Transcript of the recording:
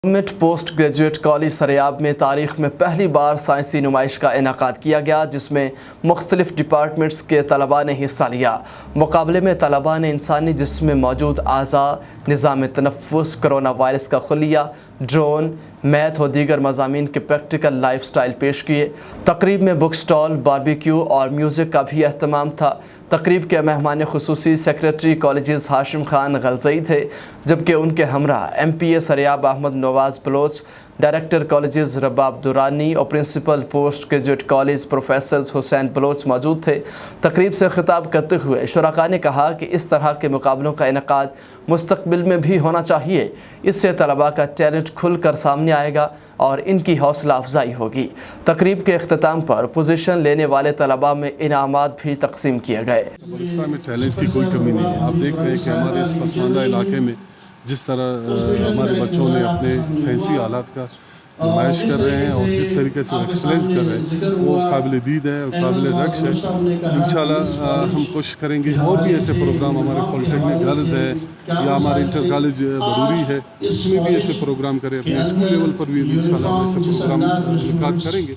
Government post graduate college सरेआब में तारीख में पहली बार साइंसी नुमाइश का इनेकाद किया गया, जिसमें मुख्तलिफ डिपार्टमेंट्स के तलबा ने हिस्सा लिया। मुकाबले में तलबा ने इंसानी जिस्म में मौजूद आज़ा, निज़ाम तनफ़ुस, कोरोना वायरस का खुलिया, ड्रोन, मैथ और दीगर मज़ामीन के प्रैक्टिकल लाइफ स्टाइल पेश किए। तकरीब में बुक स्टॉल, बारबेक्यू और म्यूज़िक का भी अहतमाम था। तकरीब के मेहमान खुसूसी सेक्रेटरी कॉलेजेस हाशिम खान गलज़ई थे, जबकि उनके हमरा MPA सरेआब अहमद नवाज़ बलोच, डायरेक्टर कॉलेजेस रबाब दुरानी और principal post graduate college professor Hussain Baloch मौजूद थे। तकरीब से खिताब करते हुए शुरका ने कहा कि इस तरह के मुकाबलों का इनेकाद मुस्तकबिल में भी होना चाहिए। इससे तलबा का टैलेंट खुल कर सामने आएगा और इनकी हौसला अफजाई होगी। तकरीब के अख्ताम पर पोजीशन लेने वाले तलबा में इनामात भी तकसीम किए गए। बलूचिस्तान में टैलेंट की कोई कमी नहीं है। आप देख रहे हैं कि हमारे इस पसमानदा इलाके में जिस तरह हमारे बच्चों ने अपने साइंसी आलात का नुमाइश कर रहे हैं और जिस तरीके से वो एक्सप्लेस कर रहे हैं वो काबिल दीद है और काबिल रक्श है। इंशाल्लाह हम कोशिश करेंगे और भी ऐसे प्रोग्राम, हमारे पॉलिटेक्निक गर्ल्स है या हमारे इंटर कॉलेज बरूरी है, इसमें भी ऐसे प्रोग्राम करें। अपने स्कूल लेवल पर भी इंशाल्लाह ऐसे प्रोग्राम करेंगे।